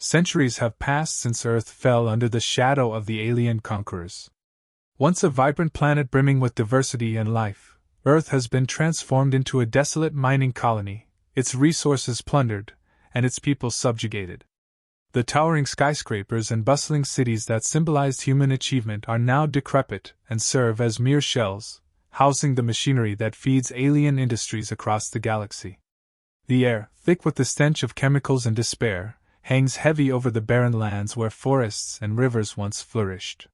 Centuries have passed since Earth fell under the shadow of the alien conquerors. Once a vibrant planet brimming with diversity and life, Earth has been transformed into a desolate mining colony, its resources plundered, and its people subjugated. The towering skyscrapers and bustling cities that symbolized human achievement are now decrepit and serve as mere shells, housing the machinery that feeds alien industries across the galaxy. The air, thick with the stench of chemicals and despair, hangs heavy over the barren lands where forests and rivers once flourished.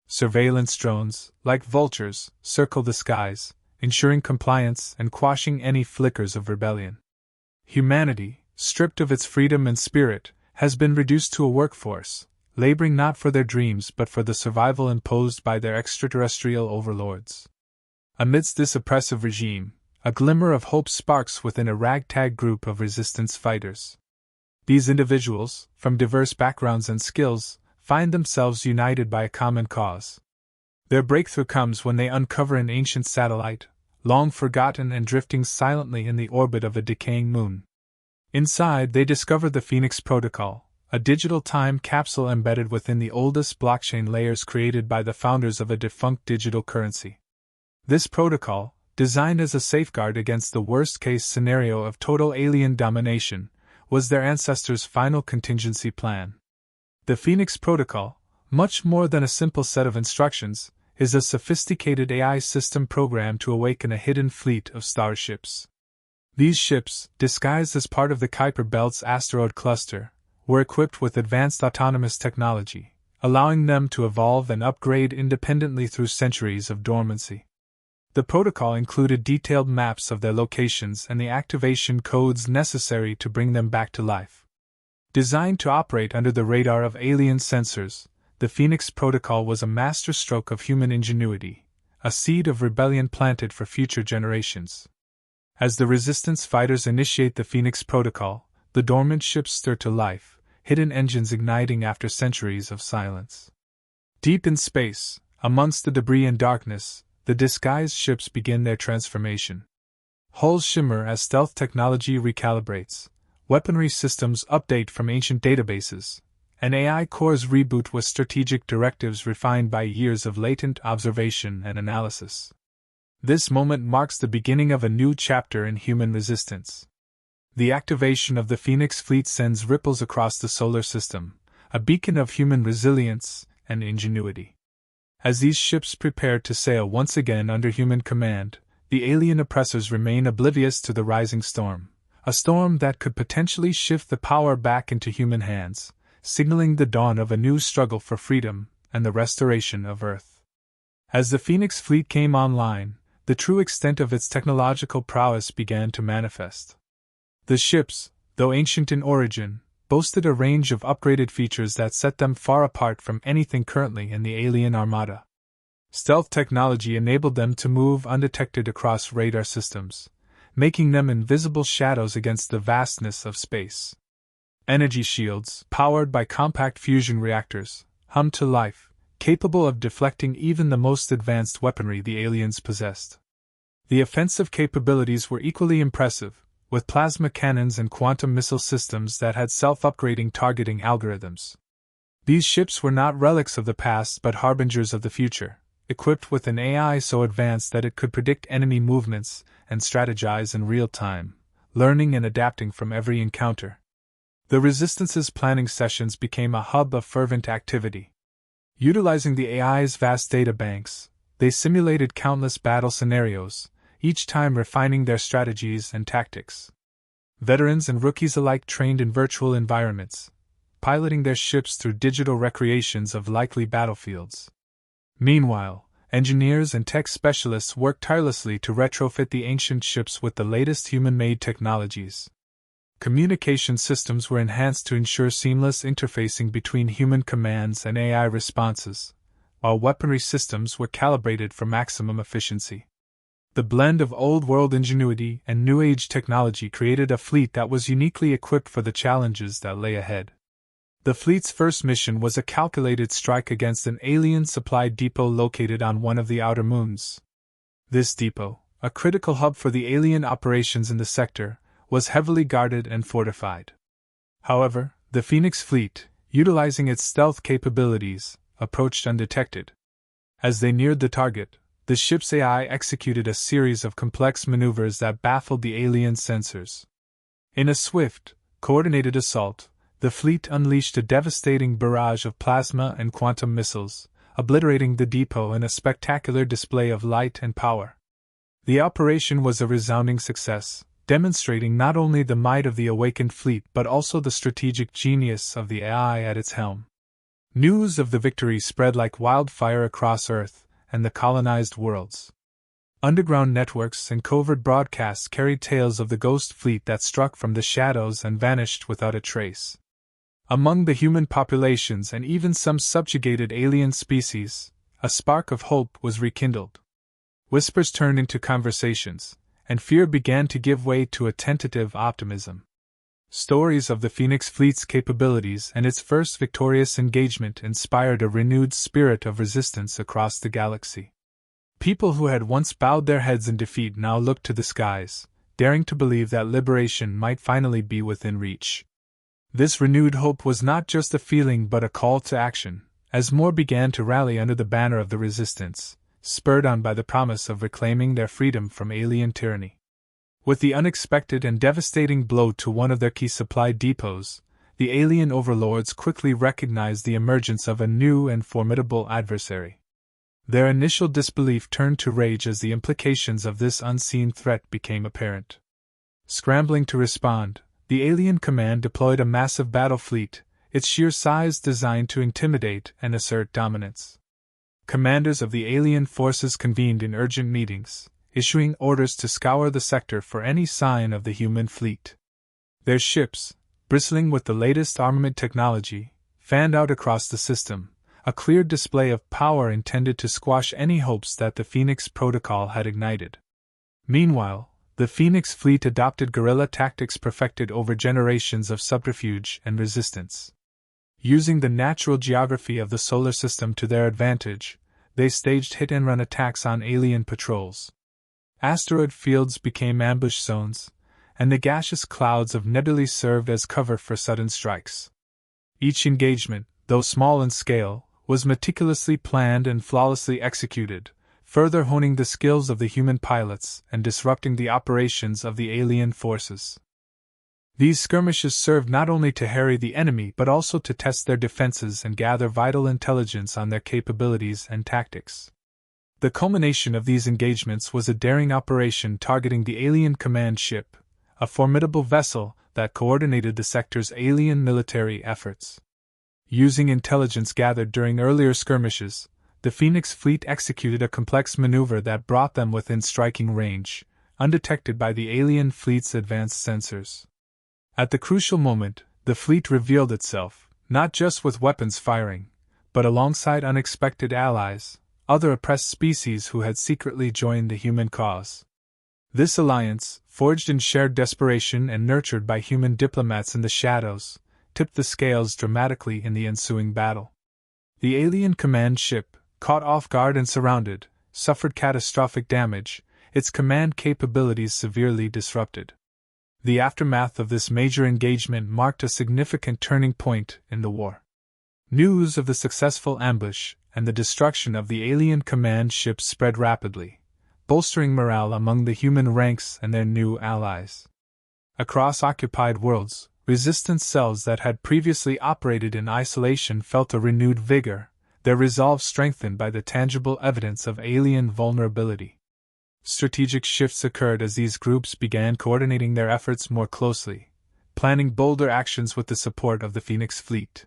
Surveillance drones, like vultures, circle the skies, ensuring compliance and quashing any flickers of rebellion. Humanity, stripped of its freedom and spirit, has been reduced to a workforce, laboring not for their dreams but for the survival imposed by their extraterrestrial overlords. Amidst this oppressive regime, a glimmer of hope sparks within a ragtag group of resistance fighters. These individuals, from diverse backgrounds and skills, find themselves united by a common cause. Their breakthrough comes when they uncover an ancient satellite, long forgotten and drifting silently in the orbit of a decaying moon. Inside, they discover the Phoenix Protocol, a digital time capsule embedded within the oldest blockchain layers created by the founders of a defunct digital currency. This protocol, designed as a safeguard against the worst-case scenario of total alien domination, was their ancestors' final contingency plan. The Phoenix Protocol, much more than a simple set of instructions, is a sophisticated AI system programmed to awaken a hidden fleet of starships. These ships, disguised as part of the Kuiper Belt's asteroid cluster, were equipped with advanced autonomous technology, allowing them to evolve and upgrade independently through centuries of dormancy. The protocol included detailed maps of their locations and the activation codes necessary to bring them back to life. Designed to operate under the radar of alien sensors, the Phoenix Protocol was a masterstroke of human ingenuity, a seed of rebellion planted for future generations. As the resistance fighters initiate the Phoenix Protocol, the dormant ships stir to life, hidden engines igniting after centuries of silence. Deep in space, amongst the debris and darkness, the disguised ships begin their transformation. Hulls shimmer as stealth technology recalibrates, weaponry systems update from ancient databases, and AI cores reboot with strategic directives refined by years of latent observation and analysis. This moment marks the beginning of a new chapter in human resistance. The activation of the Phoenix fleet sends ripples across the solar system, a beacon of human resilience and ingenuity. As these ships prepare to sail once again under human command, the alien oppressors remain oblivious to the rising storm, a storm that could potentially shift the power back into human hands, signaling the dawn of a new struggle for freedom and the restoration of Earth. As the Phoenix fleet came online, the true extent of its technological prowess began to manifest. The ships, though ancient in origin, boasted a range of upgraded features that set them far apart from anything currently in the alien armada. Stealth technology enabled them to move undetected across radar systems, making them invisible shadows against the vastness of space. Energy shields, powered by compact fusion reactors, hummed to life, capable of deflecting even the most advanced weaponry the aliens possessed. The offensive capabilities were equally impressive, with plasma cannons and quantum missile systems that had self-upgrading targeting algorithms. These ships were not relics of the past but harbingers of the future, equipped with an AI so advanced that it could predict enemy movements and strategize in real time, learning and adapting from every encounter. The Resistance's planning sessions became a hub of fervent activity. Utilizing the AI's vast data banks, they simulated countless battle scenarios, each time refining their strategies and tactics. Veterans and rookies alike trained in virtual environments, piloting their ships through digital recreations of likely battlefields. Meanwhile, engineers and tech specialists worked tirelessly to retrofit the ancient ships with the latest human-made technologies. Communication systems were enhanced to ensure seamless interfacing between human commands and AI responses, while weaponry systems were calibrated for maximum efficiency. The blend of old-world ingenuity and new-age technology created a fleet that was uniquely equipped for the challenges that lay ahead. The fleet's first mission was a calculated strike against an alien supply depot located on one of the outer moons. This depot, a critical hub for the alien operations in the sector, was heavily guarded and fortified. However, The Phoenix fleet, utilizing its stealth capabilities, approached undetected. As they neared the target, the ship's AI executed a series of complex maneuvers that baffled the alien sensors. In a swift, coordinated assault, the fleet unleashed a devastating barrage of plasma and quantum missiles, obliterating the depot in a spectacular display of light and power. The operation was a resounding success, demonstrating not only the might of the awakened fleet but also the strategic genius of the AI at its helm. News of the victory spread like wildfire across Earth and the colonized worlds. Underground networks and covert broadcasts carried tales of the ghost fleet that struck from the shadows and vanished without a trace. Among the human populations and even some subjugated alien species, a spark of hope was rekindled. Whispers turned into conversations, and fear began to give way to a tentative optimism. Stories of the Phoenix fleet's capabilities and its first victorious engagement inspired a renewed spirit of resistance across the galaxy. People who had once bowed their heads in defeat now looked to the skies, daring to believe that liberation might finally be within reach. This renewed hope was not just a feeling but a call to action, as more began to rally under the banner of the resistance, spurred on by the promise of reclaiming their freedom from alien tyranny. With the unexpected and devastating blow to one of their key supply depots, the alien overlords quickly recognized the emergence of a new and formidable adversary. Their initial disbelief turned to rage as the implications of this unseen threat became apparent. Scrambling to respond, the alien command deployed a massive battle fleet, its sheer size designed to intimidate and assert dominance. Commanders of the alien forces convened in urgent meetings, issuing orders to scour the sector for any sign of the human fleet. Their ships, bristling with the latest armament technology, fanned out across the system, a clear display of power intended to squash any hopes that the Phoenix Protocol had ignited. Meanwhile, the Phoenix fleet adopted guerrilla tactics perfected over generations of subterfuge and resistance. Using the natural geography of the solar system to their advantage, they staged hit-and-run attacks on alien patrols. Asteroid fields became ambush zones, and the gaseous clouds of nebulae served as cover for sudden strikes. Each engagement, though small in scale, was meticulously planned and flawlessly executed, further honing the skills of the human pilots and disrupting the operations of the alien forces. These skirmishes served not only to harry the enemy but also to test their defenses and gather vital intelligence on their capabilities and tactics. The culmination of these engagements was a daring operation targeting the alien command ship, a formidable vessel that coordinated the sector's alien military efforts. Using intelligence gathered during earlier skirmishes, the Phoenix fleet executed a complex maneuver that brought them within striking range, undetected by the alien fleet's advanced sensors. At the crucial moment, the fleet revealed itself, not just with weapons firing, but alongside unexpected allies, other oppressed species who had secretly joined the human cause. This alliance, forged in shared desperation and nurtured by human diplomats in the shadows, tipped the scales dramatically in the ensuing battle. The alien command ship, caught off guard and surrounded, suffered catastrophic damage, its command capabilities severely disrupted. The aftermath of this major engagement marked a significant turning point in the war. News of the successful ambush and the destruction of the alien command ship spread rapidly, bolstering morale among the human ranks and their new allies. Across occupied worlds, resistance cells that had previously operated in isolation felt a renewed vigor, their resolve strengthened by the tangible evidence of alien vulnerability. Strategic shifts occurred as these groups began coordinating their efforts more closely, planning bolder actions with the support of the Phoenix fleet.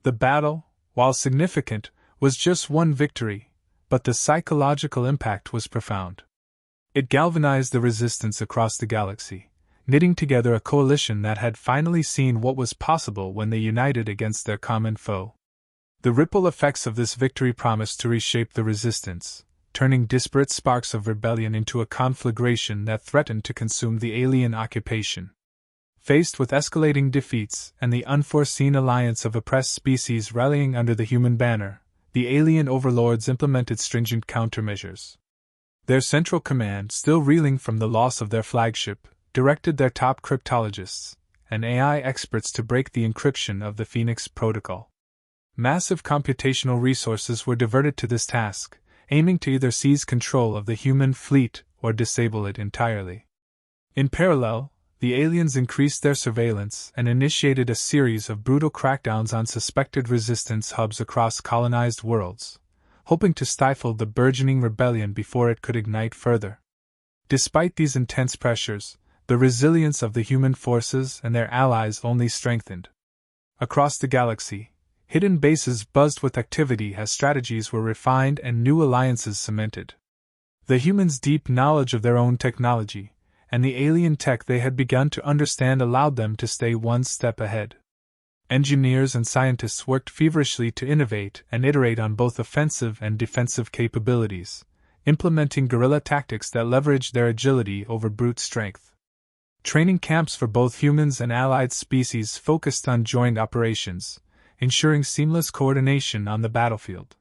The battle, while significant, was just one victory, but the psychological impact was profound. It galvanized the resistance across the galaxy, knitting together a coalition that had finally seen what was possible when they united against their common foe. The ripple effects of this victory promised to reshape the resistance, turning disparate sparks of rebellion into a conflagration that threatened to consume the alien occupation. Faced with escalating defeats and the unforeseen alliance of oppressed species rallying under the human banner, the alien overlords implemented stringent countermeasures. Their central command, still reeling from the loss of their flagship, directed their top cryptologists, and AI experts to break the encryption of the Phoenix Protocol. Massive computational resources were diverted to this task, aiming to either seize control of the human fleet or disable it entirely. In parallel, the aliens increased their surveillance and initiated a series of brutal crackdowns on suspected resistance hubs across colonized worlds, hoping to stifle the burgeoning rebellion before it could ignite further. Despite these intense pressures, the resilience of the human forces and their allies only strengthened. Across the galaxy, hidden bases buzzed with activity as strategies were refined and new alliances cemented. The humans' deep knowledge of their own technology and the alien tech they had begun to understand allowed them to stay one step ahead. Engineers and scientists worked feverishly to innovate and iterate on both offensive and defensive capabilities, implementing guerrilla tactics that leveraged their agility over brute strength. Training camps for both humans and allied species focused on joint operations, ensuring seamless coordination on the battlefield.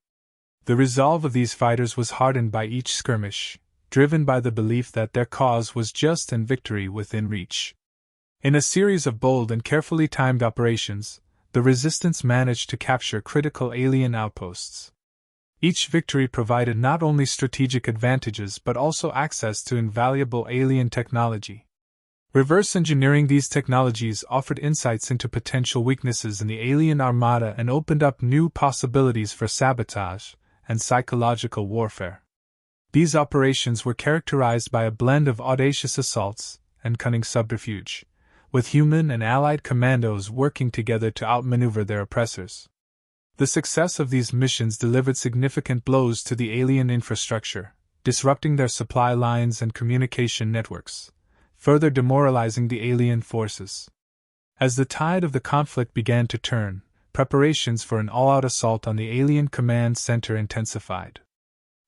The resolve of these fighters was hardened by each skirmish, driven by the belief that their cause was just and victory within reach. In a series of bold and carefully timed operations, the Resistance managed to capture critical alien outposts. Each victory provided not only strategic advantages but also access to invaluable alien technology. Reverse engineering these technologies offered insights into potential weaknesses in the alien armada and opened up new possibilities for sabotage and psychological warfare. These operations were characterized by a blend of audacious assaults and cunning subterfuge, with human and allied commandos working together to outmaneuver their oppressors. The success of these missions delivered significant blows to the alien infrastructure, disrupting their supply lines and communication networks, further demoralizing the alien forces. As the tide of the conflict began to turn, preparations for an all-out assault on the alien command center intensified.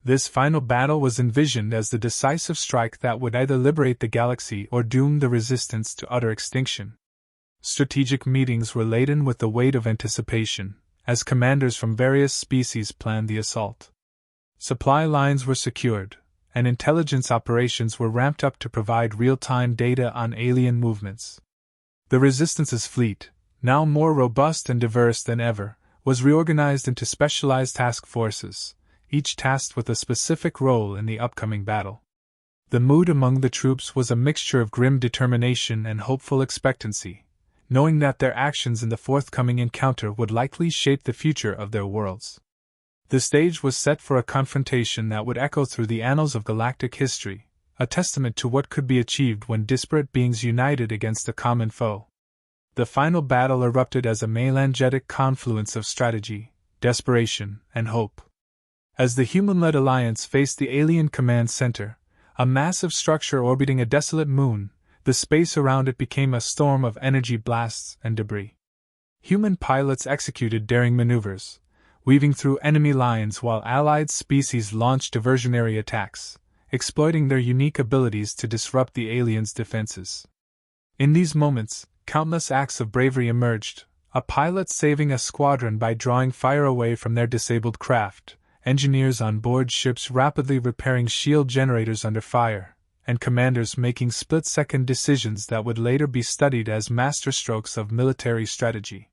This final battle was envisioned as the decisive strike that would either liberate the galaxy or doom the Resistance to utter extinction. Strategic meetings were laden with the weight of anticipation, as commanders from various species planned the assault. Supply lines were secured, and intelligence operations were ramped up to provide real-time data on alien movements. The Resistance's fleet, now more robust and diverse than ever, was reorganized into specialized task forces, each tasked with a specific role in the upcoming battle. The mood among the troops was a mixture of grim determination and hopeful expectancy, knowing that their actions in the forthcoming encounter would likely shape the future of their worlds. The stage was set for a confrontation that would echo through the annals of galactic history, a testament to what could be achieved when disparate beings united against a common foe. The final battle erupted as a melangetic confluence of strategy, desperation, and hope. As the human-led alliance faced the alien command center, a massive structure orbiting a desolate moon, the space around it became a storm of energy blasts and debris. Human pilots executed daring maneuvers, weaving through enemy lines while allied species launched diversionary attacks, exploiting their unique abilities to disrupt the aliens' defenses. In these moments, countless acts of bravery emerged, a pilot saving a squadron by drawing fire away from their disabled craft, engineers on board ships rapidly repairing shield generators under fire, and commanders making split-second decisions that would later be studied as masterstrokes of military strategy.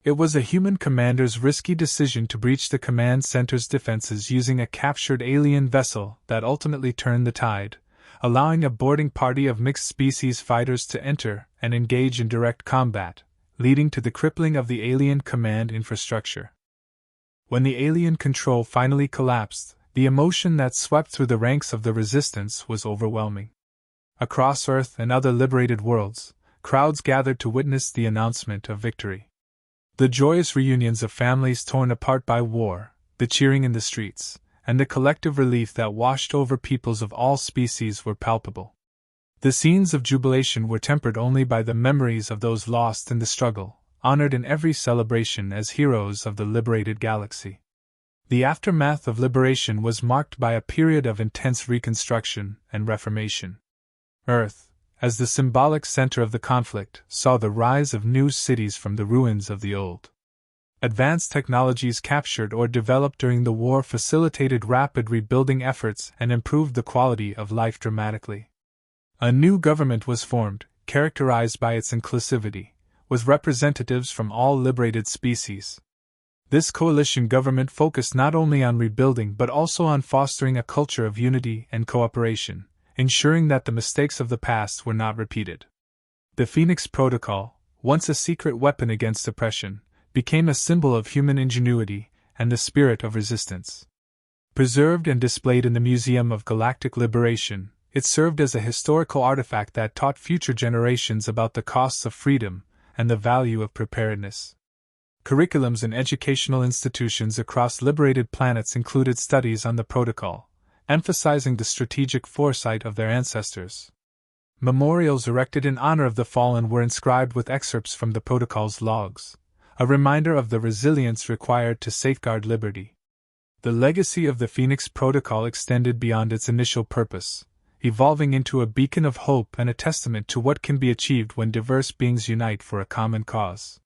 It was a human commander's risky decision to breach the command center's defenses using a captured alien vessel that ultimately turned the tide, allowing a boarding party of mixed-species fighters to enter and engage in direct combat, leading to the crippling of the alien command infrastructure. When the alien control finally collapsed, the emotion that swept through the ranks of the Resistance was overwhelming. Across Earth and other liberated worlds, crowds gathered to witness the announcement of victory. The joyous reunions of families torn apart by war, the cheering in the streets, and the collective relief that washed over peoples of all species were palpable. The scenes of jubilation were tempered only by the memories of those lost in the struggle, honored in every celebration as heroes of the liberated galaxy. The aftermath of liberation was marked by a period of intense reconstruction and reformation. Earth, as the symbolic center of the conflict, saw the rise of new cities from the ruins of the old. Advanced technologies captured or developed during the war facilitated rapid rebuilding efforts and improved the quality of life dramatically. A new government was formed, characterized by its inclusivity, with representatives from all liberated species. This coalition government focused not only on rebuilding but also on fostering a culture of unity and cooperation, ensuring that the mistakes of the past were not repeated. The Phoenix Protocol, once a secret weapon against oppression, became a symbol of human ingenuity and the spirit of resistance. Preserved and displayed in the Museum of Galactic Liberation, it served as a historical artifact that taught future generations about the costs of freedom and the value of preparedness. Curriculums in educational institutions across liberated planets included studies on the Protocol, emphasizing the strategic foresight of their ancestors. Memorials erected in honor of the fallen were inscribed with excerpts from the Protocol's logs, a reminder of the resilience required to safeguard liberty. The legacy of the Phoenix Protocol extended beyond its initial purpose, evolving into a beacon of hope and a testament to what can be achieved when diverse beings unite for a common cause.